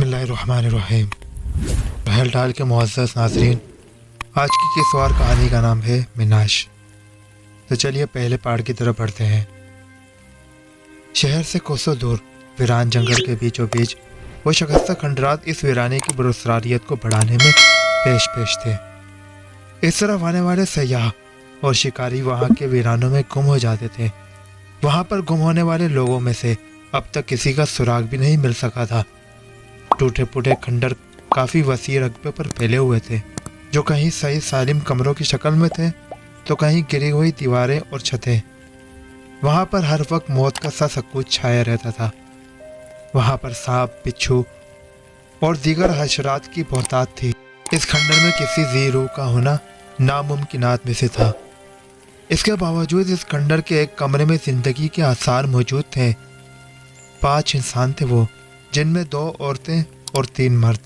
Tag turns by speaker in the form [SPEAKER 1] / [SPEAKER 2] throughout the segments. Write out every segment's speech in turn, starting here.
[SPEAKER 1] बिस्मिल्लाहिर्रहमानिर्रहीम। बहल डाल के मुअज़्ज़ज़ नाज़रीन, आज की किस्वार कहानी का नाम है मिनाश। तो चलिए पहले पार्ट की तरफ बढ़ते हैं। शहर से कोसों दूर वीरान जंगल के बीचों बीच वो शकस्त खंडरात इस वीराने की बरसरारियत को बढ़ाने में पेश थे। इस तरफ आने वाले सयाह और शिकारी वहाँ के वीरानों में गुम हो जाते थे। वहाँ पर गुम होने वाले लोगों में से अब तक किसी का सुराग भी नहीं मिल सका था। टूटे फूटे खंडर काफ़ी वसी रकबे पर फैले हुए थे, जो कहीं सही सालिम कमरों की शक्ल में थे तो कहीं गिरी हुई दीवारें और छतें। वहाँ पर हर वक्त मौत का सा सकूत छाया रहता था। वहाँ पर सांप, बिच्छू और दीगर हशरात की बहुतात थी। इस खंडर में किसी जी रूह का होना नामुमकिनात में से था। इसके बावजूद इस खंडर के एक कमरे में जिंदगी के आसार मौजूद थे। 5 इंसान थे वो, जिनमें 2 औरतें और 3 मर्द।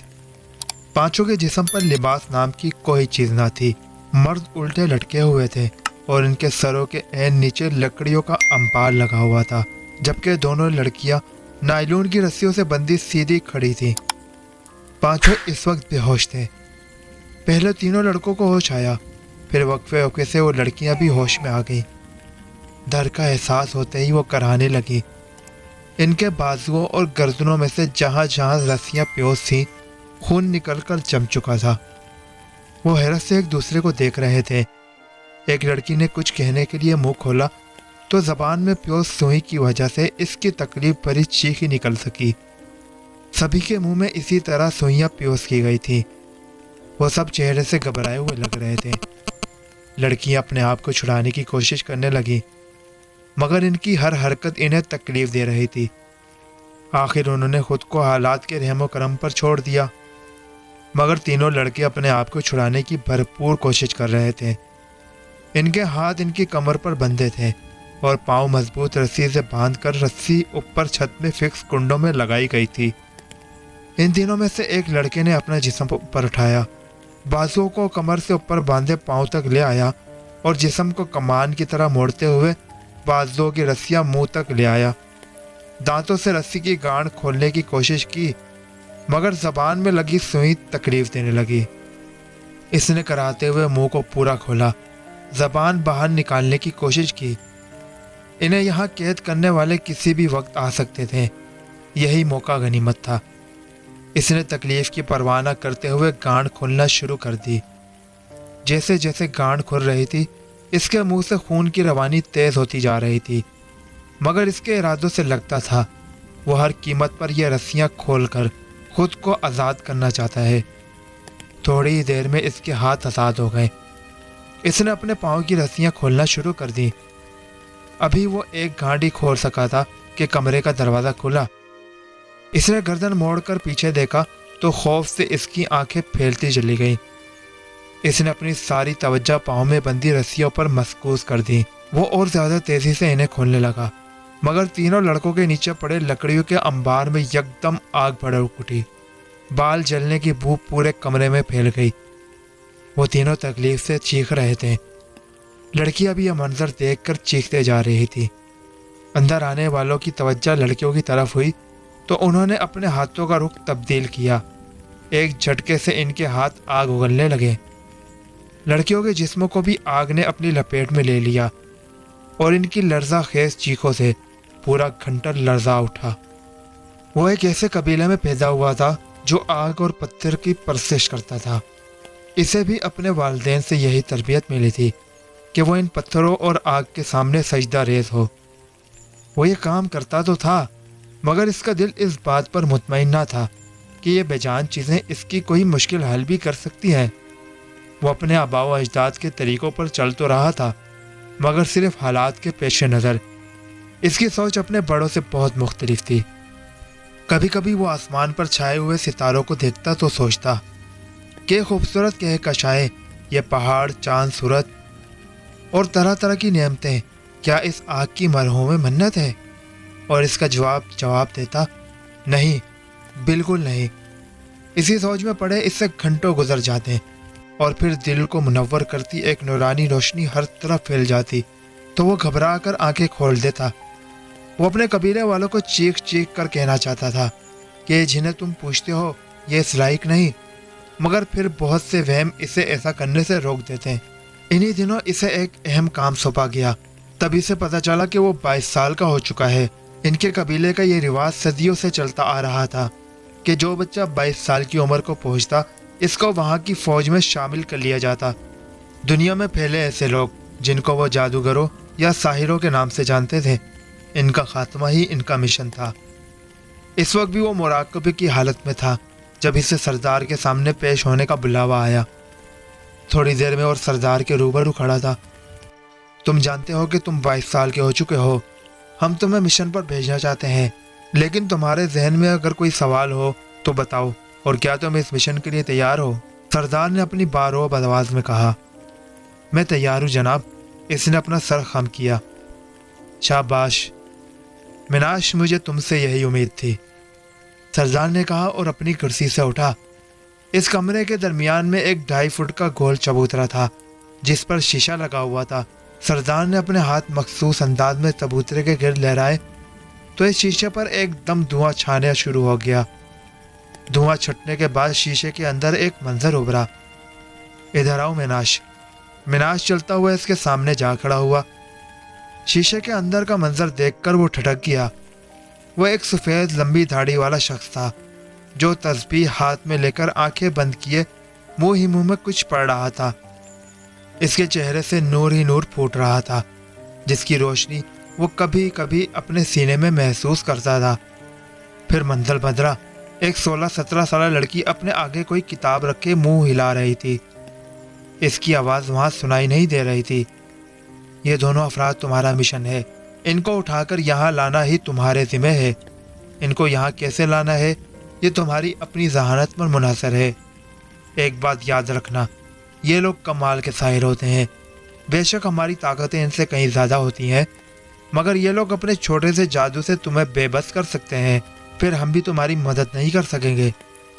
[SPEAKER 1] पांचों के जिस्म पर लिबास नाम की कोई चीज ना थी। मर्द उल्टे लटके हुए थे और इनके सरों के ऐन नीचे लकड़ियों का अंपार लगा हुआ था, जबकि दोनों लड़कियां नायलून की रस्सियों से बंधी सीधी खड़ी थीं। पांचों इस वक्त बेहोश थे। पहले तीनों लड़कों को होश आया, फिर वक्फे वक्फे से वो लड़कियां भी होश में आ गईं। डर का एहसास होते ही वो कराहने लगी। इनके बाजुओं और गर्दनों में से जहां जहां रस्सियां प्योस थीं, खून निकलकर जम चुका था। वो हैरत से एक दूसरे को देख रहे थे। एक लड़की ने कुछ कहने के लिए मुंह खोला तो जबान में प्योस सुई की वजह से इसकी तकलीफ भरी चीख ही निकल सकी। सभी के मुंह में इसी तरह सुइयां प्योस की गई थी। वो सब चेहरे से घबराए हुए लग रहे थे। लड़कियां अपने आप को छुड़ाने की कोशिश करने लगी, मगर इनकी हर हरकत इन्हें तकलीफ दे रही थी। आखिर उन्होंने खुद को हालात के रहमो करम पर छोड़ दिया, मगर तीनों लड़के अपने आप को छुड़ाने की भरपूर कोशिश कर रहे थे। इनके हाथ इनकी कमर पर बंधे थे और पांव मजबूत रस्सी से बांधकर रस्सी ऊपर छत में फिक्स कुंडों में लगाई गई थी। इन तीनों में से एक लड़के ने अपना जिस्म ऊपर उठाया, बाजुओं को कमर से ऊपर बांधे पांव तक ले आया और जिस्म को कमान की तरह मोड़ते हुए बाजुओं की रस्सियां मुंह तक ले आया। दांतों से रस्सी की गांठ खोलने की कोशिश की, मगर जबान में लगी सुई तकलीफ देने लगी। इसने कराते हुए मुंह को पूरा खोला, जबान बाहर निकालने की कोशिश की। इन्हें यहाँ कैद करने वाले किसी भी वक्त आ सकते थे, यही मौका गनीमत था। इसने तकलीफ की परवाह न करते हुए गांठ खोलना शुरू कर दी। जैसे जैसे गांठ खुल रही थी, इसके मुंह से खून की रवानी तेज होती जा रही थी, मगर इसके इरादों से लगता था वो हर कीमत पर यह रस्सियां खोलकर खुद को आज़ाद करना चाहता है। थोड़ी ही देर में इसके हाथ आज़ाद हो गए। इसने अपने पाँव की रस्सियां खोलना शुरू कर दी। अभी वो एक गांठ ही खोल सका था कि कमरे का दरवाज़ा खुला। इसने गर्दन मोड़कर पीछे देखा तो खौफ से इसकी आंखें फैलती चली गईं। इसने अपनी सारी तवज्जो पाँव में बंधी रस्सियों पर मसकूस कर दी। वो और ज्यादा तेजी से इन्हें खोलने लगा, मगर तीनों लड़कों के नीचे पड़े लकड़ियों के अंबार में यकदम आग भड़क उठी। बाल जलने की बू पूरे कमरे में फैल गई। वो तीनों तकलीफ से चीख रहे थे। लड़कियां भी यह मंजर देखकर चीखते जा रही थी। अंदर आने वालों की तवज्जो लड़कियों की तरफ हुई तो उन्होंने अपने हाथों का रुख तब्दील किया। एक झटके से इनके हाथ आग उगलने लगे। लड़कियों के जिस्मों को भी आग ने अपनी लपेट में ले लिया और इनकी लर्जा खेज चीखों से पूरा खंडर लर्जा उठा। वो एक ऐसे कबीले में पैदा हुआ था जो आग और पत्थर की परस्तिश करता था। इसे भी अपने वालिदैन से यही तरबियत मिली थी कि वो इन पत्थरों और आग के सामने सजदा रेज हो। वो ये काम करता तो था, मगर इसका दिल इस बात पर मुतमईन ना था कि ये बेजान चीज़ें इसकी कोई मुश्किल हल भी कर सकती हैं। वो अपने आबाओ अजदाद के तरीक़ों पर चल तो रहा था, मगर सिर्फ हालात के पेश नज़र। इसकी सोच अपने बड़ों से बहुत मुख्तलिफ थी। कभी कभी वो आसमान पर छाए हुए सितारों को देखता तो सोचता कि खूबसूरत कहकशाएं, ये पहाड़, चांद, सूरत और तरह तरह की नेमतें क्या इस आग की मरहूम में मन्नत है? और इसका जवाब देता, नहीं, बिल्कुल नहीं। इसी सोच में पड़े इससे घंटों गुजर जाते और फिर दिल को मुनव्वर करती एक नूरानी रोशनी हर तरफ फैल जाती तो वो घबरा कर आंखें खोल देता। वो अपने कबीले वालों को चीख चीख कर कहना चाहता था کہ जिन्हें तुम पूछते हो ये इस लायक नहीं, मगर फिर बहुत से वहम इसे ऐसा करने से रोक देते हैं। इन्हीं दिनों इसे एक अहम काम सौंपा गया। तभी से पता चला कि वो 22 साल का हो चुका है। इनके कबीले का ये रिवाज सदियों से चलता आ रहा था कि जो बच्चा 22 साल की उम्र को पहुंचता, इसको वहाँ की फौज में शामिल कर लिया जाता। दुनिया में फैले ऐसे लोग जिनको वो जादूगरों या साहिरों के नाम से जानते थे, इनका खात्मा ही इनका मिशन था। इस वक्त भी वो मुराकबे की हालत में था जब इसे सरदार के सामने पेश होने का बुलावा आया। थोड़ी देर में और सरदार के रूबरू खड़ा था। तुम जानते हो कि तुम 22 साल के हो चुके हो। हम तुम्हें मिशन पर भेजना चाहते हैं, लेकिन तुम्हारे जहन में अगर कोई सवाल हो तो बताओ, और क्या तुम इस मिशन के लिए तैयार हो? सरदार ने अपनी बारोब आवाज में कहा। मैं तैयार हूँ जनाब। इसने अपना सर खम किया। शाबाश मिनाश, मुझे तुमसे यही उम्मीद थी, सरदार ने कहा और अपनी कुर्सी से उठा। इस कमरे के दरमियान में एक 2.5 फुट का गोल चबूतरा था जिस पर शीशा लगा हुआ था। सरदार ने अपने हाथ मखसूस अंदाज में चबूतरे के गिर्द लहराए तो इस शीशे पर एकदम धुआं छाना शुरू हो गया। धुआं छटने के बाद शीशे के अंदर एक मंजर उभरा। इधर आओ मिनाश। मिनाश चलता हुआ इसके सामने जा खड़ा हुआ। शीशे के अंदर का मंजर देखकर वो ठटक गया। वो एक सफ़ेद लंबी दाढ़ी वाला शख्स था जो तस्बीह हाथ में लेकर आंखें बंद किए मुंह ही मुंह में कुछ पढ़ रहा था। इसके चेहरे से नूर ही नूर फूट रहा था जिसकी रोशनी वो कभी कभी अपने सीने में महसूस करता था। फिर मंजर बदला। एक 16-17 साल लड़की अपने आगे कोई किताब रखे मुंह हिला रही थी। इसकी आवाज़ वहाँ सुनाई नहीं दे रही थी। ये दोनों अफराद तुम्हारा मिशन है। इनको उठाकर यहाँ लाना ही तुम्हारे ज़िम्मे है। इनको यहाँ कैसे लाना है ये तुम्हारी अपनी जहानत पर मुनहसर है। एक बात याद रखना, ये लोग कमाल के साहिर होते हैं। बेशक हमारी ताकतें इनसे कहीं ज़्यादा होती हैं, मगर ये लोग अपने छोटे से जादू से तुम्हें बेबस कर सकते हैं। फिर हम भी तुम्हारी मदद नहीं कर सकेंगे।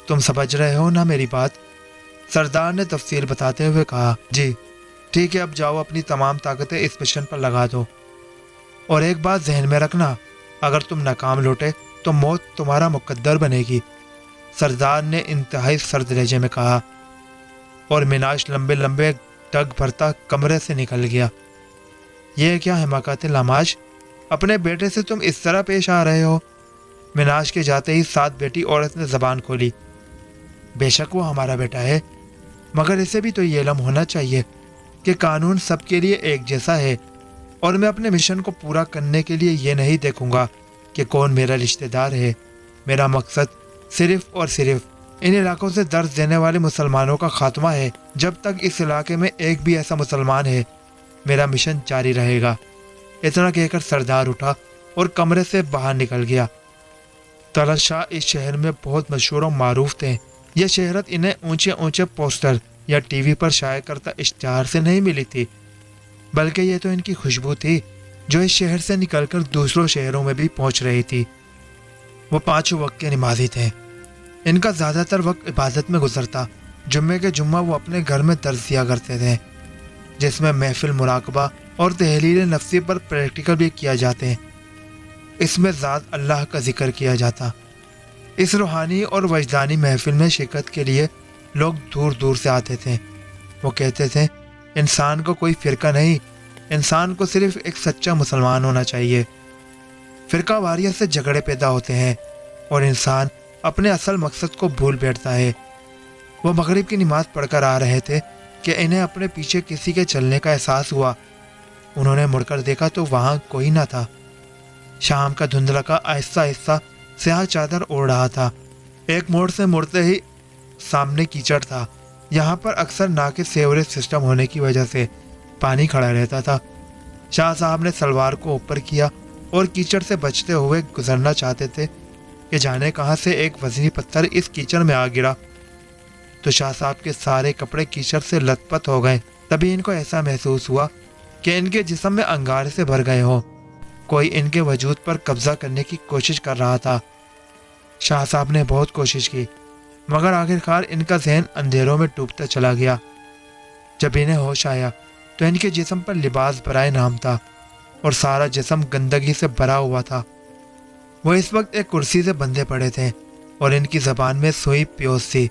[SPEAKER 1] तुम समझ रहे हो ना मेरी बात? सरदार ने तफसील बताते हुए कहा। जी ठीक है, अब जाओ अपनी तमाम ताकतें इस मिशन पर लगा दो। और एक बात जहन में रखना, अगर तुम नाकाम लौटे तो मौत तुम्हारा मुकद्दर बनेगी, सरदार ने इंतहाई सर्द लहजे में कहा। और मिनाश लंबे लंबे डग भरता कमरे से निकल गया। यह क्या हिमाकत लामाश, अपने बेटे से तुम इस तरह पेश आ रहे हो? मिनाश के जाते ही साथ बेटी औरत ने जबान खोली। बेशक वो हमारा बेटा है, मगर इसे भी तो ये इल्म होना चाहिए कि कानून सबके लिए एक जैसा है, और मैं अपने मिशन को पूरा करने के लिए ये नहीं देखूंगा कि कौन मेरा रिश्तेदार है। मेरा मकसद सिर्फ और सिर्फ इन इलाकों से दर्द देने वाले मुसलमानों का खात्मा है। जब तक इस इलाके में एक भी ऐसा मुसलमान है, मेरा मिशन जारी रहेगा। इतना कहकर सरदार उठा और कमरे से बाहर निकल गया। तलत शाह इस शहर में बहुत मशहूर और मारूफ थे। यह शहरत इन्हें ऊंचे ऊंचे पोस्टर या टीवी पर शाया करता इश्तिहार से नहीं मिली थी, बल्कि यह तो इनकी खुशबू थी जो इस शहर से निकलकर दूसरों शहरों में भी पहुंच रही थी। वो 5 वक्त के नमाजी थे। इनका ज़्यादातर वक्त इबादत में गुजरता। जुम्मे के जुम्मा वो अपने घर में दर्स दिया करते थे, जिसमें महफिल, मुराकबा और तहलील नफ्सी पर प्रैक्टिकल भी किया जाते हैं। इसमें ज़ात अल्लाह का जिक्र किया जाता। इस रूहानी और वजदानी महफिल में शिरकत के लिए लोग दूर दूर से आते थे। वो कहते थे, इंसान को कोई फ़िरका नहीं, इंसान को सिर्फ एक सच्चा मुसलमान होना चाहिए। फ़िरका वारियत से झगड़े पैदा होते हैं और इंसान अपने असल मकसद को भूल बैठता है। वो मगरिब की नमाज़ पढ़कर आ रहे थे कि इन्हें अपने पीछे किसी के चलने का एहसास हुआ। उन्होंने मुड़कर देखा तो वहाँ कोई ना था। शाम का धुंधला का आहिस्ता आहिस्ता स्याह चादर ओढ़ रहा था। एक मोड़ से मुड़ते ही सामने कीचड़ था। यहाँ पर अक्सर नाके सेवरेज सिस्टम होने की वजह से पानी खड़ा रहता था। शाह साहब ने सलवार को ऊपर किया और कीचड़ से बचते हुए गुजरना चाहते थे कि जाने कहाँ से एक वजनी पत्थर इस कीचड़ में आ गिरा तो शाह साहब के सारे कपड़े कीचड़ से लथपथ हो गए। तभी इनको ऐसा महसूस हुआ कि इनके जिस्म में अंगारे से भर गए हों। कोई इनके वजूद पर कब्जा करने की कोशिश कर रहा था। शाह साहब ने बहुत कोशिश की, मगर आखिरकार इनका जहन अंधेरों में डूबता चला गया। जब इन्हें होश आया तो इनके जिस्म पर लिबास बराए नाम था और सारा जिस्म गंदगी से भरा हुआ था। वो इस वक्त एक कुर्सी से बंधे पड़े थे اور ان کی زبان میں سوئی پیوس تھی۔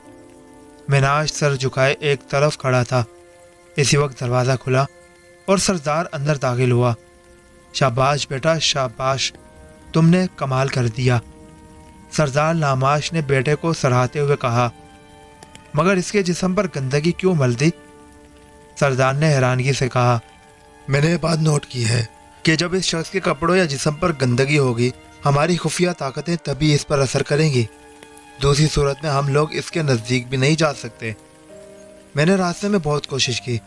[SPEAKER 1] میناش سر جھکائے ایک طرف کھڑا تھا۔ اسی وقت دروازہ کھلا اور سردار اندر داخل ہوا۔ شاباش بیٹا شاباش، تم نے کمال کر دیا، سردار ناماش نے بیٹے کو سراہتے ہوئے کہا۔ مگر اس کے جسم پر گندگی کیوں مل دی؟ سردار نے حیرانگی سے کہا۔ میں نے یہ بات نوٹ کی ہے کہ جب اس شخص کے کپڑوں یا جسم پر گندگی ہوگی، ہماری خفیہ طاقتیں تبھی اس پر اثر کریں گی، دوسری صورت میں ہم لوگ اس کے نزدیک بھی نہیں جا سکتے۔ میں نے راستے میں بہت کوشش کی،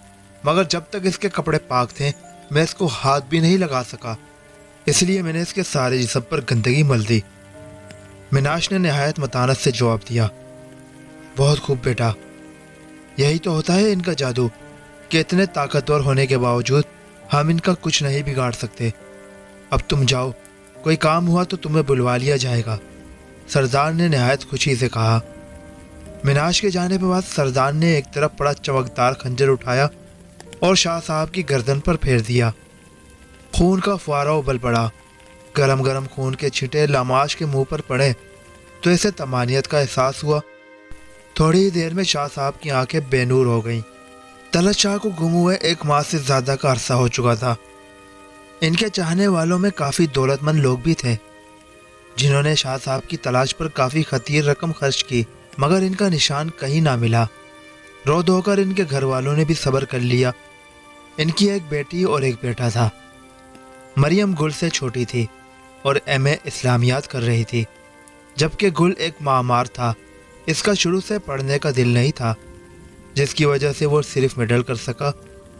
[SPEAKER 1] مگر جب تک اس کے کپڑے پاک تھے میں اس کو ہاتھ بھی نہیں لگا سکا، اس لیے میں نے اس کے سارے جسم پر گندگی مل دی۔ میناش نے نہایت متانت سے جواب دیا۔ بہت خوب بیٹا، یہی تو ہوتا ہے ان کا جادو کہ اتنے طاقتور ہونے کے باوجود ہم ان کا کچھ نہیں بگاڑ سکتے۔ اب تم جاؤ، کوئی کام ہوا تو تمہیں بلوا لیا جائے گا، سردار نے نہایت خوشی سے کہا۔ میناش کے جانے کے بعد سردار نے ایک طرف بڑا چمکدار خنجر اٹھایا اور شاہ صاحب کی گردن پر پھیر دیا۔ خون کا فوارہ ابل پڑا۔ گرم گرم خون کے چھٹے ناماش کے منہ پر پڑے تو اسے طمانینت کا احساس ہوا۔ تھوڑی ہی دیر میں شاہ صاحب کی آنکھیں بے نور ہو گئیں۔ طلعت شاہ کو گم ہوئے 1 ماہ سے زیادہ کا عرصہ ہو چکا تھا۔ ان کے چاہنے والوں میں کافی دولت مند لوگ بھی تھے جنہوں نے شاہ صاحب کی تلاش پر کافی خطیر رقم خرچ کی، مگر ان کا نشان کہیں نہ ملا۔ رو دھو کر ان کے گھر والوں نے بھی صبر کر لیا۔ ان کی ایک بیٹی اور ایک بیٹا تھا۔ مریم گل سے چھوٹی تھی اور ایم اے اسلامیات کر رہی تھی، جبکہ گل ایک معمار تھا۔ اس کا شروع سے پڑھنے کا دل نہیں تھا، جس کی وجہ سے وہ صرف مڈل کر سکا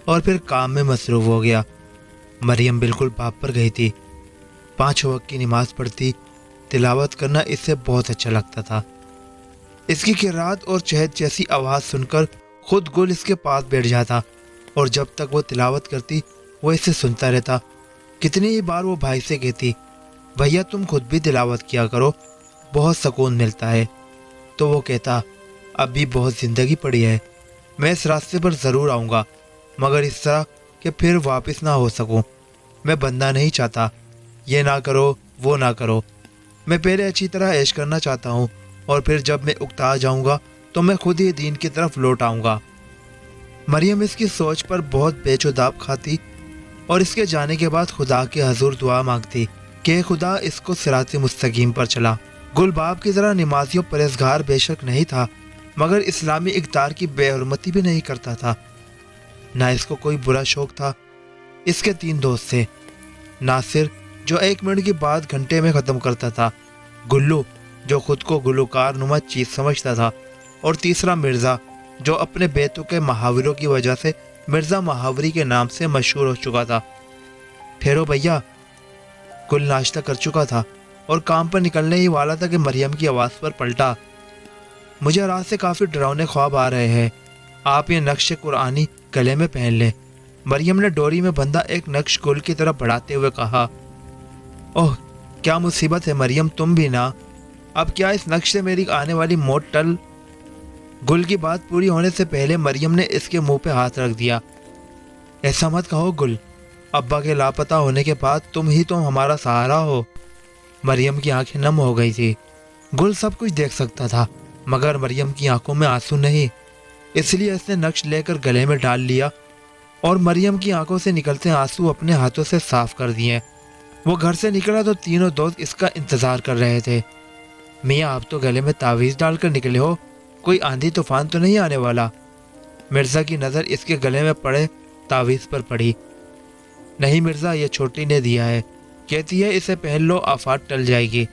[SPEAKER 1] اور پھر کام میں مصروف ہو گیا۔ مریم بالکل باپ پر گئی تھی، 5 وقت کی نماز پڑھتی، تلاوت کرنا اس سے بہت اچھا لگتا تھا۔ اس کی قرات اور چہت جیسی آواز سن کر خود گل اس کے پاس بیٹھ جاتا اور جب تک وہ تلاوت کرتی وہ اسے سنتا رہتا۔ کتنی ہی بار وہ بھائی سے کہتی، بھیا تم خود بھی تلاوت کیا کرو، بہت سکون ملتا ہے۔ تو وہ کہتا، اب بھی بہت زندگی پڑی ہے، میں اس راستے پر ضرور آؤں گا، مگر اس طرح کہ پھر واپس نہ ہو سکوں۔ میں بندہ نہیں چاہتا، یہ نہ کرو وہ نہ کرو، میں پہلے اچھی طرح عیش کرنا چاہتا ہوں اور پھر جب میں اکتا جاؤں گا تو میں خود ہی دین کی طرف لوٹ آؤں گا۔ مریم اس کی سوچ پر بہت بیچ و داب کھاتی اور اس کے جانے کے بعد خدا کے حضور دعا مانگتی کہ خدا اس کو صراط مستقیم پر چلا۔ گل باپ کی طرح نمازی و پرہیزگار بے شک نہیں تھا، مگر اسلامی اقدار کی بے حرمتی بھی نہیں کرتا تھا۔ نہ اس کو کوئی برا شوق تھا۔ اس کے 3 دوست تھے، ناصر جو 1 منٹ کی بات گھنٹے میں ختم کرتا تھا، گلو جو خود کو گلوکار نما چیز سمجھتا تھا، اور تیسرا مرزا جو اپنے بیتوں کے محاوروں کی وجہ سے مرزا محاوری کے نام سے مشہور ہو چکا تھا۔ ٹھہرو بھیا، گل ناشتہ کر چکا تھا اور کام پر نکلنے ہی والا تھا کہ مریم کی آواز پر پلٹا، مجھے رات سے کافی ڈراؤنے خواب آ رہے ہیں، آپ یہ نقش قرآنی گلے میں پہن لیں۔ مریم نے ڈوری میں بندھا ایک نقش گل کی طرف بڑھاتے ہوئے کہا۔ اوہ کیا مصیبت ہے مریم، تم بھی نہ، اب کیا اس نقش سے میری آنے والی موت ٹل؟ گل کی بات پوری ہونے سے پہلے مریم نے اس کے منہ پہ ہاتھ رکھ دیا۔ ایسا مت کہو گل، ابا کے لاپتہ ہونے کے بعد تم ہی تو ہمارا سہارا ہو۔ مریم کی آنکھیں نم ہو گئی تھی۔ گل سب کچھ دیکھ سکتا تھا، مگر مریم کی آنکھوں میں آنسو نہیں، اس لیے اس نے نقش لے کر گلے میں ڈال لیا اور مریم کی آنکھوں سے نکلتے آنسو اپنے ہاتھوں سے صاف کر دیے۔ وہ گھر سے نکلا تو تینوں دوست اس کا انتظار کر رہے تھے۔ میاں آپ تو گلے میں تعویذ ڈال کر نکلے ہو، کوئی آندھی طوفان تو نہیں آنے والا؟ مرزا کی نظر اس کے گلے میں پڑے تعویذ پر پڑی۔ نہیں مرزا، یہ چھوٹی نے دیا ہے، کہتی ہے اسے پہن لو آفات ٹل جائے گی۔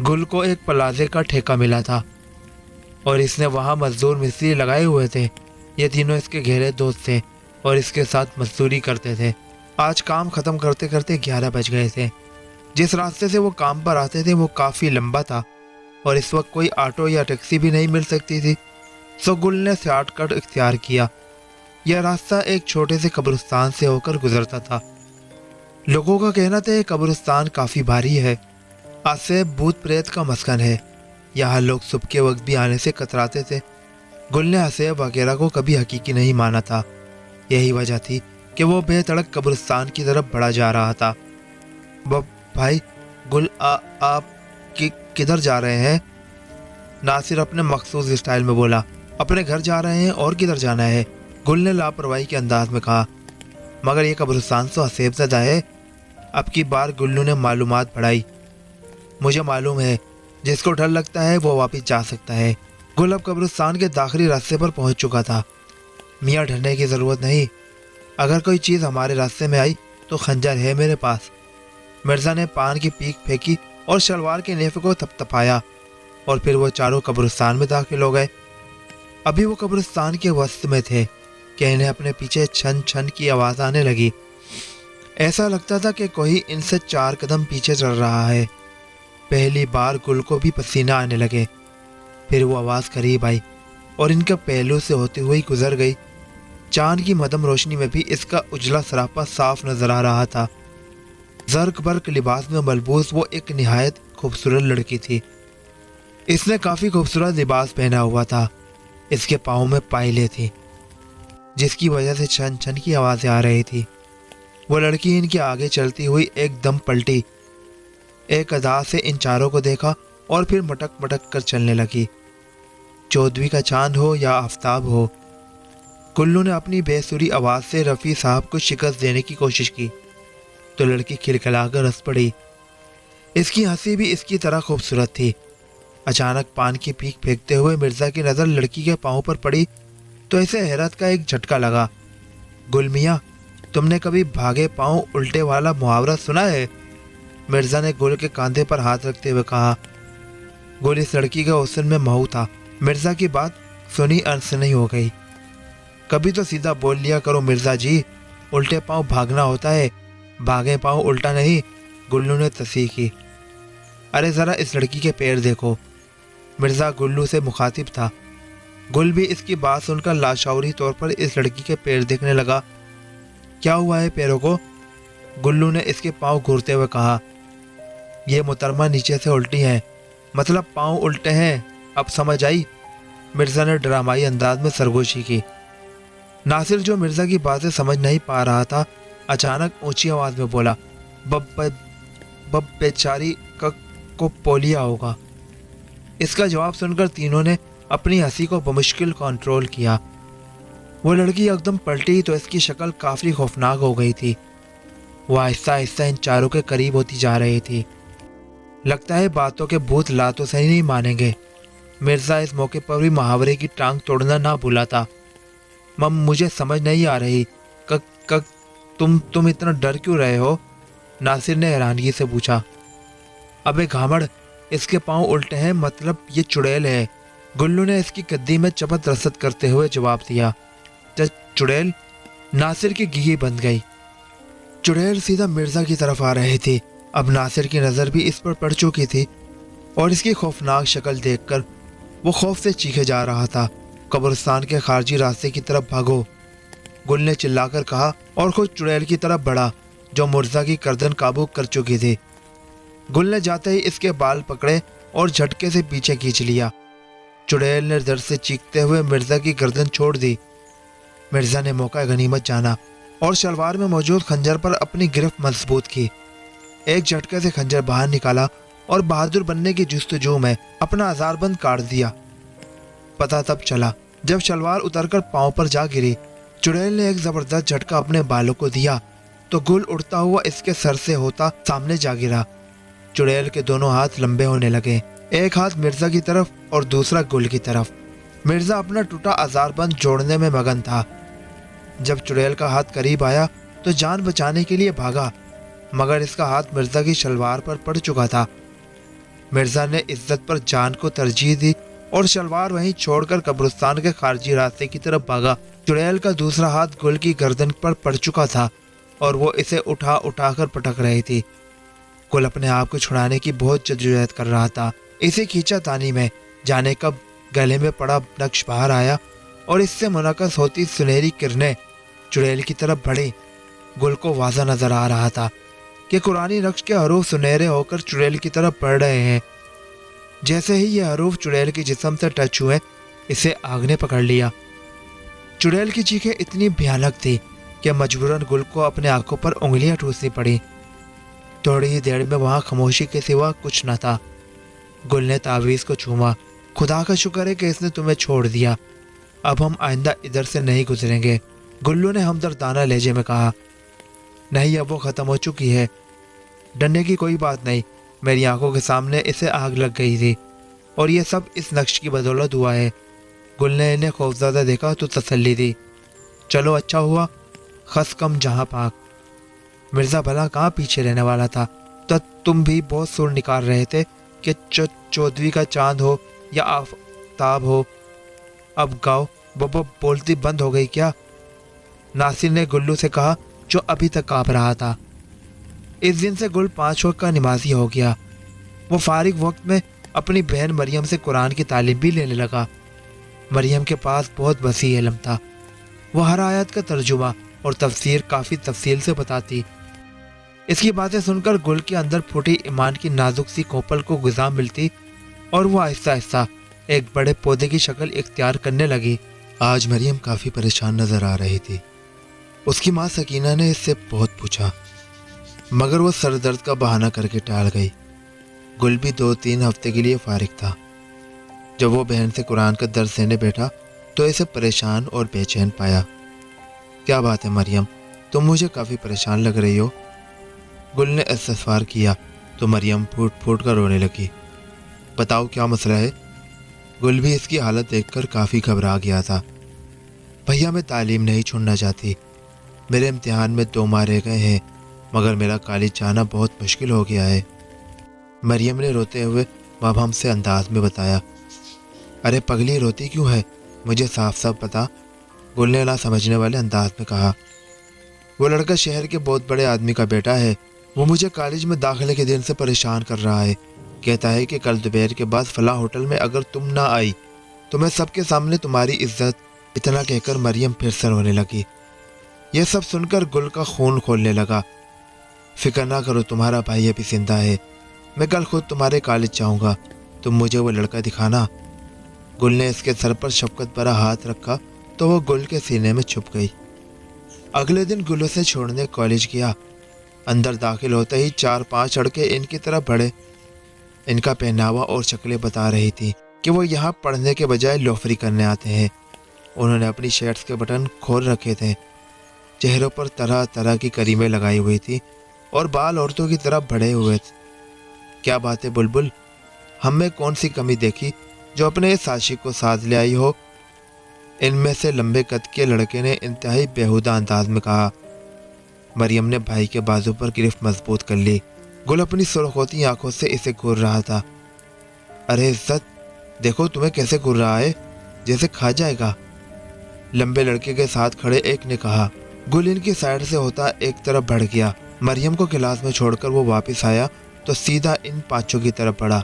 [SPEAKER 1] گل کو ایک پلازے کا ٹھیکہ ملا تھا اور اس نے وہاں مزدور مستری لگائے ہوئے تھے۔ یہ تینوں اس کے گہرے دوست تھے اور اس کے ساتھ مزدوری کرتے تھے۔ آج کام ختم کرتے کرتے 11 بج گئے تھے۔ جس راستے سے وہ کام پر آتے تھے وہ کافی لمبا تھا اور اس وقت کوئی آٹو یا ٹیکسی بھی نہیں مل سکتی تھی، سو گل نے شارٹ کٹ اختیار کیا۔ یہ راستہ ایک چھوٹے سے قبرستان سے ہو کر گزرتا تھا۔ لوگوں کا کہنا تھا یہ قبرستان کافی بھاری ہے، آج سے بھوت پریت کا مسکن ہے، یہاں لوگ صبح کے وقت بھی آنے سے کتراتے تھے۔ گل نے حسیب وغیرہ کو کبھی حقیقی نہیں مانا تھا، یہی وجہ تھی کہ وہ بے تڑک قبرستان کی طرف بڑھا جا رہا تھا۔ بھائی گل، آپ کدھر جا رہے ہیں؟ नासिर अपने मखसूस स्टाइल में बोला। अपने घर जा रहे हैं और किधर जाना है? गुल ने लापरवाही के अंदाज में कहा। मगर ये कब्रिस्तान तो हसेबज़दा है। अब की बार गुल्लू ने मालूमात बढ़ाई। मुझे मालूम है, जिसको डर लगता है वो वापस जा सकता है। गुल अब कब्रिस्तान के दाखिली रास्ते पर पहुंच चुका था। मियाँ डरने की ज़रूरत नहीं, अगर कोई चीज़ हमारे रास्ते में आई तो खंजर है मेरे पास। मिर्ज़ा ने पान की पीक फेंकी और शलवार के नेफे को थपथपाया और फिर वो चारों कब्रिस्तान में दाखिल हो गए। अभी वो कब्रिस्तान के वस्त में थे कि इन्हें अपने पीछे छन छन की आवाज़ आने लगी। ऐसा लगता था कि कोई इनसे 4 कदम पीछे चल रहा है। पहली बार गुल को भी पसीना आने लगे। फिर वो आवाज़ करीब आई और इनके पहलू से होती हुई गुजर गई। चांद की मदम रोशनी में भी इसका उजला सरापा साफ नजर आ रहा था। जर्क बर्क लिबास में मलबूस वो एक निहायत खूबसूरत लड़की थी। इसने काफ़ी खूबसूरत लिबास पहना हुआ था। इसके पाँव में पायलें थी जिसकी वजह से छन छन की आवाज़ें आ रही थी। वो लड़की इनके आगे चलती हुई एकदम पलटी, एक अदा से इन चारों को देखा और फिर मटक मटक कर चलने लगी। 14वीं का चांद हो या आफताब हो, गुल्लू ने अपनी बेसुरी आवाज़ से रफ़ी साहब को शिकस्त देने की कोशिश की तो लड़की खिलखिलाकर हंस पड़ी। इसकी हंसी भी इसकी तरह खूबसूरत थी। अचानक पान की पीक फेंकते हुए मिर्ज़ा की नज़र लड़की के पाँव पर पड़ी तो इसे हैरत का एक झटका लगा। गुल मियाँ, तुमने कभी भागे पाँव उल्टे वाला मुहावरा सुना है? मिर्ज़ा ने गुल के कंधे पर हाथ रखते हुए कहा। गुल इस लड़की के हुस्न में महू था। मिर्ज़ा की बात सुनी अनसुनी हो गई। कभी तो सीधा बोल लिया करो मिर्ज़ा जी, उल्टे पाँव भागना होता है, भागे पाँव उल्टा नहीं। गुल्लू ने तस्दीक की। अरे ज़रा इस लड़की के पैर देखो। मिर्ज़ा गुल्लू से मुखातिब था। गुल भी इसकी बात सुनकर लाशौरी तौर पर इस लड़की के पैर देखने लगा। क्या हुआ है पैरों को? गुल्लू ने इसके पाँव घूरते हुए कहा। ये मुतरमा नीचे से उल्टी हैं, मतलब पाँव उल्टे हैं। अब समझ आई? मिर्ज़ा ने ड्रामाई अंदाज में सरगोशी की। नासिर, जो मिर्ज़ा की बातें समझ नहीं पा रहा था, अचानक ऊंची आवाज़ में बोला, बब बेचारी को पोलिया होगा। इसका जवाब सुनकर तीनों ने अपनी हंसी को बमुश्किल कंट्रोल किया। वो लड़की एकदम पलटी तो इसकी शक्ल काफ़ी खौफनाक हो गई थी। वो आहिस्ता आहिस्ता इन चारों के करीब होती जा रही थी। लगता है बातों के भूत लातों से ही नहीं मानेंगे। मिर्ज़ा इस मौके पर भी मुहावरे की टांग तोड़ना ना भूला था। मुझे समझ नहीं आ रही, तुम इतना डर क्यों रहे हो? नासिर ने हैरानगी से पूछा। अबे घामड़, इसके पाँव उल्टे हैं, मतलब ये चुड़ैल है। गुल्लू ने इसकी गद्दी में चपत रसद करते हुए जवाब दिया। चुड़ैल? नासिर की घी बंद गई। चुड़ैल सीधा मिर्ज़ा की तरफ आ रही थी। अब नासिर की नज़र भी इस पर पड़ चुकी थी और इसकी खौफनाक शक्ल देखकर वो खौफ से चीखे जा रहा था। कब्रिस्तान के खारजी रास्ते की तरफ भागो, गुल ने चिल्लाकर कहा और खुद चुड़ैल की तरफ बढ़ा जो मिर्ज़ा की गर्दन काबू कर चुकी थी। गुल ने जाते ही इसके बाल पकड़े और झटके से पीछे खींच लिया। चुड़ैल ने दर्द से चीखते हुए मिर्ज़ा की गर्दन छोड़ दी। मिर्ज़ा ने मौका गनीमत जाना और शलवार में मौजूद खंजर पर अपनी गिरफ्त मजबूत की। एक झटके से खंजर बाहर निकाला और बहादुर बनने की जुस्तजू में अपना अज़ारबंद काट दिया। पता तब चला जब शलवार उतरकर पाँव पर जा गिरी। चुड़ैल ने एक ज़बरदस्त झटका अपने बालों को दिया तो गुल उड़ता हुआ इसके सर से होता सामने जा गिरा। चुड़ैल के दोनों हाथ लंबे होने लगे, एक हाथ मिर्ज़ा की तरफ और दूसरा गुल की तरफ। मिर्ज़ा अपना टूटा अज़ारबंद जोड़ने में मगन था। जब चुड़ैल का हाथ करीब आया तो जान बचाने के लिए भागा, मगर इसका हाथ मिर्ज़ा की शलवार पर पड़ चुका था। मिर्ज़ा ने इज्जत पर जान को तरजीह दी और शलवार वहीं छोड़कर कब्रिस्तान के खारजी रास्ते की तरफ भागा। चुड़ैल का दूसरा हाथ गुल की गर्दन पर पड़ चुका था और वो इसे उठा उठाकर पटक रही थी। गुल अपने आप को छुड़ाने की बहुत जद्दोजहद कर रहा था। इसी खींचातानी में जाने कब गले में पड़ा नक्श बाहर आया और इससे मुनक्कस होती सुनहरी किरणें चुड़ैल की तरफ बढ़ी। गुल को वाज़ा नजर आ रहा था कि कुरानी नक्श के हरूफ सुनहरे होकर चुड़ैल की तरफ बढ़ रहे हैं। जैसे ही ये हरूफ चुड़ैल के जिस्म से टच हुए, इसे आग ने पकड़ लिया। चुड़ैल की चीखें इतनी भयानक थी कि मजबूरन गुल को अपने आंखों पर उंगलियां ठूसनी पड़ी। थोड़ी ही देर में वहां खामोशी के सिवा कुछ न था। गुल ने तावीज़ को छूमा खुदा का शुक्र है कि इसने तुम्हें छोड़ दिया। अब हम आइंदा इधर से नहीं गुजरेंगे, गुल्लू ने हमदर्दाना लहजे में कहा। नहीं, अब वो ख़त्म हो चुकी है, डरने की कोई बात नहीं। मेरी आंखों के सामने इसे आग लग गई थी और ये सब इस नक्श की बदौलत हुआ है। गुल ने इन्हें खौफज़दा देखा तो तसल्ली दी। चलो अच्छा हुआ, खस कम जहाँ पाक। मिर्ज़ा भला कहाँ पीछे रहने वाला था। तो तुम भी बहुत सुर निकाल रहे थे कि चौदहवीं का चांद हो या आफताब हो। अब गाओ। बब्बा बोलती बंद हो गई क्या? नासिर ने गुल्लू से कहा, जो अभी तक काँप रहा था। इस दिन से गुल 5 वक्त का नमाजी हो गया। वो फारिग वक्त में अपनी बहन मरियम से कुरान की तालीम भी लेने लगा। मरियम के पास बहुत वसी इल्म था। वो हर आयत का तर्जुमा और तफसीर काफ़ी तफसील से बताती। इसकी बातें सुनकर गुल के अंदर फूटी ईमान की नाजुक सी कोपल को ग़िज़ा मिलती और वो आहिस्ता आहिस्ता एक बड़े पौधे की शक्ल इख्तियार करने लगी। आज मरियम काफ़ी परेशान नज़र आ रही थी। उसकी माँ सकीना ने इससे बहुत पूछा, मगर वो सर दर्द का बहाना करके टाल गई। गुल भी 2-3 हफ्ते के लिए फारिग था। जब वो बहन से कुरान का दर्स देने बैठा तो इसे परेशान और बेचैन पाया। क्या बात है मरियम, तुम मुझे काफ़ी परेशान लग रही हो। गुल ने इस्तग़फ़ार किया तो मरियम फूट फूट कर रोने लगी। बताओ क्या मसला है। गुल भी इसकी हालत देखकर काफ़ी घबरा गया था। भैया मैं तालीम नहीं छोड़ना चाहती। मेरे इम्तिहान में 2 माह रह गए हैं, मगर मेरा कॉलेज जाना बहुत मुश्किल हो गया है। मरियम ने रोते हुए माभाम से अंदाज में बताया। अरे पगली, रोती क्यों है, मुझे साफ साफ बता। गुल ने ना समझने वाले अंदाज में कहा। वो लड़का शहर के बहुत बड़े आदमी का बेटा है। वो मुझे कॉलेज में दाखिले के दिन से परेशान कर रहा है। कहता है कि कल दोपहर के बाद फलां होटल में अगर तुम ना आई तो मैं सबके सामने तुम्हारी इज्जत। इतना कहकर मरियम फिर से रोने लगी। यह सब सुनकर गुल का खून खोलने लगा। फिक्र ना करो, तुम्हारा भाई अभी जिंदा है। मैं कल खुद तुम्हारे कॉलेज जाऊंगा, तुम मुझे वो लड़का दिखाना। गुल ने इसके सर पर शफकत भरा हाथ रखा तो वो गुल के सीने में छुप गई। अगले दिन गुल उसे छोड़ने कॉलेज गया। अंदर दाखिल होते ही 4-5 लड़के इनकी तरफ बढ़े। इनका पहनावा और शक्लें बता रही थी कि वो यहाँ पढ़ने के बजाय लोफरी करने आते हैं। उन्होंने अपनी शर्ट्स के बटन खोल रखे थे। चेहरों पर तरह तरह की करीमें लगाई हुई थी और बाल औरतों की तरफ बढ़े हुए थे। क्या बात है बुलबुल, हम में कौन सी कमी देखी जो अपने इस आशिक को साथ ले आई हो। इनमें से लंबे कद के लड़के ने इंतहाई बेहुदा अंदाज में कहा। मरियम ने भाई के बाजू पर गिरफ्त मजबूत कर ली। गुल अपनी सुर्ख होती आंखों से इसे घूर रहा था। अरे इज्जत, देखो तुम्हें कैसे घूर रहा है, जैसे खा जाएगा। लंबे लड़के के साथ खड़े एक ने कहा। गुल इनकी साइड से होता एक तरफ बढ़ गया। मरियम को क्लास में छोड़कर वो वापस आया तो सीधा इन 5 की तरफ बढ़ा।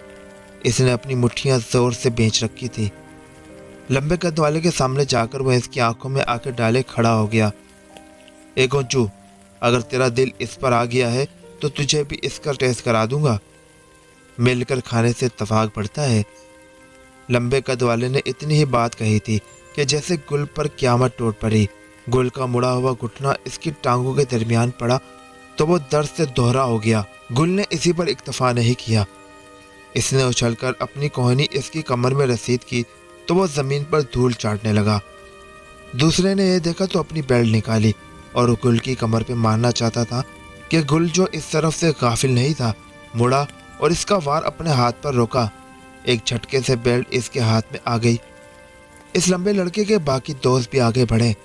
[SPEAKER 1] इसने अपनी मुट्ठियां जोर से बेंच रखी थी। लंबे कद वाले के सामने जाकर वह इसकी आंखों में आकर डाले खड़ा हो गया। ए गोंचू, अगर तेरा दिल इस पर आ गया है तो तुझे भी इसका टेस्ट करा दूंगा। मिलकर खाने से इत्तेफाक बढ़ता है। लंबे कद वाले ने इतनी ही बात कही थी कि जैसे गुल पर क्यामत टूट पड़ी। गुल का मुड़ा हुआ घुटना इसकी टांगों के दरमियान पड़ा तो वो दर्द से दोहरा हो गया। गुल ने इसी पर इक्तफा नहीं किया। इसने उछलकर अपनी कोहनी इसकी कमर में रसीद की तो वो जमीन पर धूल चाटने लगा। दूसरे ने यह देखा तो अपनी बेल्ट निकाली और गुल की कमर पे मारना चाहता था कि गुल, जो इस तरफ से गाफिल नहीं था, मुड़ा और इसका वार अपने हाथ पर रोका। एक झटके से बेल्ट इसके हाथ में आ गई। इस लंबे लड़के के बाकी दोस्त भी आगे बढ़े,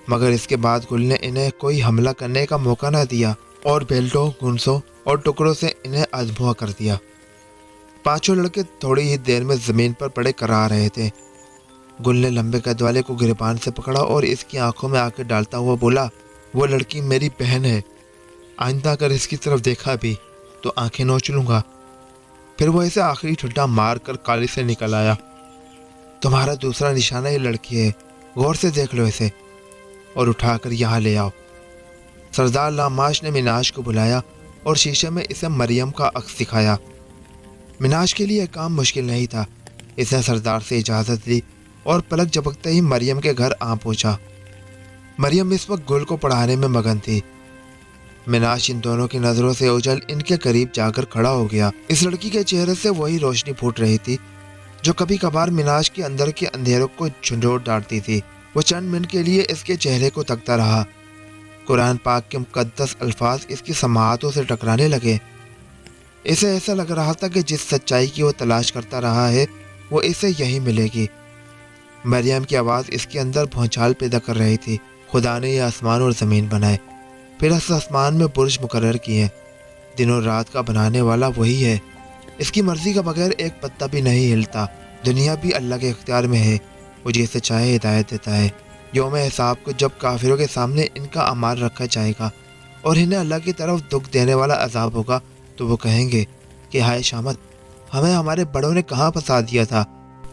[SPEAKER 1] मगर इसके बाद गुल ने इन्हें कोई हमला करने का मौका न दिया और बेल्टों, गुंसों और टुकड़ों से इन्हें अधमुआ कर दिया। 5 लड़के थोड़ी ही देर में जमीन पर पड़े करा रहे थे। गुल ने लंबे कद वाले को गिरबान से पकड़ा और इसकी आंखों में आकर डालता हुआ बोला, वो लड़की मेरी बहन है। आइंदा अगर इसकी तरफ देखा भी तो आंखें नोच लूंगा। फिर वो इसे आखिरी ठुड्डा मार कर कॉलेज से निकल आया। तुम्हारा दूसरा निशाना ये लड़की है, गौर से देख लो इसे और उठाकर यहाँ ले आओ। सरदार लामाश ने मिनाश को बुलाया और शीशे में इसे मरियम का अक्स दिखाया। मिनाश के लिए काम मुश्किल नहीं था। इसने सरदार से इजाज़त ली और पलक झपकते ही मरियम के घर आ पहुंचा। मरियम इस वक्त गुल को पढ़ाने में मगन थी। मिनाश इन दोनों की नज़रों से उछल इनके करीब जाकर खड़ा हो गया। इस लड़की के चेहरे से वही रोशनी फूट रही थी جو کبھی کبھار مناش کے اندر کے اندھیروں کو جھنجھوڑ ڈالتی تھی۔ وہ چند منٹ کے لیے اس کے چہرے کو تکتا رہا۔ قرآن پاک کے مقدس الفاظ اس کی سماعتوں سے ٹکرانے لگے۔ اسے ایسا لگ رہا تھا کہ جس سچائی کی وہ تلاش کرتا رہا ہے وہ اسے یہی ملے گی۔ مریم کی آواز اس کے اندر بھونچال پیدا کر رہی تھی۔ خدا نے یہ آسمان اور زمین بنائے، پھر اس آسمان میں برج مقرر کیے۔ دن اور رات کا بنانے والا وہی ہے۔ اس کی مرضی کا بغیر ایک پتا بھی نہیں ہلتا۔ دنیا بھی اللہ کے اختیار میں ہے، وہ جسے چاہے ہدایت دیتا ہے۔ یوم حساب کو جب کافروں کے سامنے ان کا اعمال رکھا جائے گا اور انہیں اللہ کی طرف دکھ دینے والا عذاب ہوگا تو وہ کہیں گے کہ ہائے شامت، ہمیں ہمارے بڑوں نے کہاں پھنسا دیا تھا،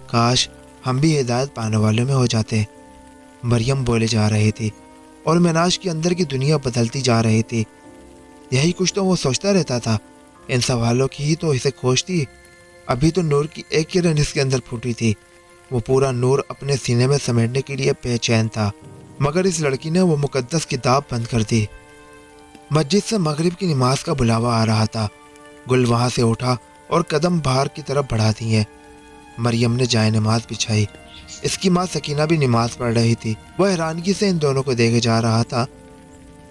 [SPEAKER 1] کاش ہم بھی ہدایت پانے والوں میں ہو جاتے۔ مریم بولے جا رہی تھی اور مناش کے اندر کی دنیا بدلتی جا رہی تھی۔ یہی کچھ تو وہ سوچتا رہتا تھا۔ ان سوالوں کی ہی تو اسے کھوج تھی۔ ابھی تو نور کی ایک کرن اس کے اندر پھوٹی تھی۔ وہ پورا نور اپنے سینے میں سمیٹنے کے لیے بے چین تھا، مگر اس لڑکی نے وہ مقدس کتاب بند کر دی۔ مسجد سے مغرب کی نماز کا بلاوا آ رہا تھا۔ گل وہاں سے اٹھا اور قدم باہر کی طرف بڑھا دیے۔ مریم نے جائے نماز بچھائی۔ اس کی ماں سکینہ بھی نماز پڑھ رہی تھی۔ وہ حیرانگی سے ان دونوں کو دیکھے جا رہا تھا۔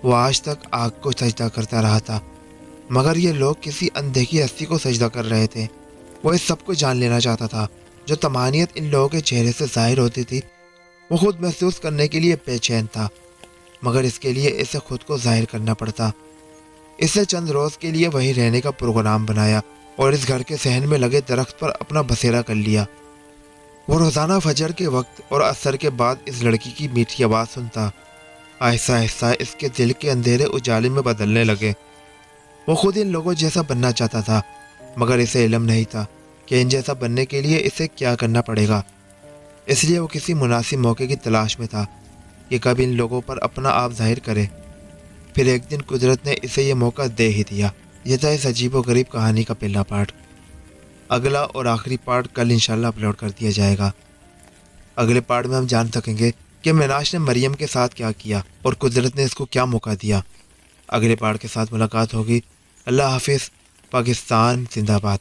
[SPEAKER 1] وہ آج تک آگ کو سجدہ کرتا رہا تھا، مگر یہ لوگ کسی اندیکھی ہستی کو سجدہ کر رہے تھے۔ وہ اس سب کو جان لینا چاہتا تھا۔ جو طمانیت ان لوگوں کے چہرے سے ظاہر ہوتی تھی وہ خود محسوس کرنے کے لیے بے چین تھا، مگر اس کے لیے اسے خود کو ظاہر کرنا پڑتا۔ اس نے چند روز کے لیے وہیں رہنے کا پروگرام بنایا اور اس گھر کے صحن میں لگے درخت پر اپنا بسیرا کر لیا۔ وہ روزانہ فجر کے وقت اور عصر کے بعد اس لڑکی کی میٹھی آواز سنتا۔ آہستہ آہستہ اس کے دل کے اندھیرے اجالے میں بدلنے لگے۔ وہ خود ان لوگوں جیسا بننا چاہتا تھا، مگر اسے علم نہیں تھا کہ ان جیسا بننے کے لیے اسے کیا کرنا پڑے گا۔ اس لیے وہ کسی مناسب موقع کی تلاش میں تھا کہ کب ان لوگوں پر اپنا آپ ظاہر کرے۔ پھر ایک دن قدرت نے اسے یہ موقع دے ہی دیا۔ یہ تھا اس عجیب و غریب کہانی کا پہلا پارٹ۔ اگلا اور آخری پارٹ کل انشاءاللہ اپلوڈ کر دیا جائے گا۔ اگلے پارٹ میں ہم جان سکیں گے کہ مناش نے مریم کے ساتھ کیا کیا اور قدرت نے اس کو کیا موقع دیا۔ اگلے پارٹ کے ساتھ ملاقات ہوگی۔ اللہ حافظ۔ پاکستان زندہ باد۔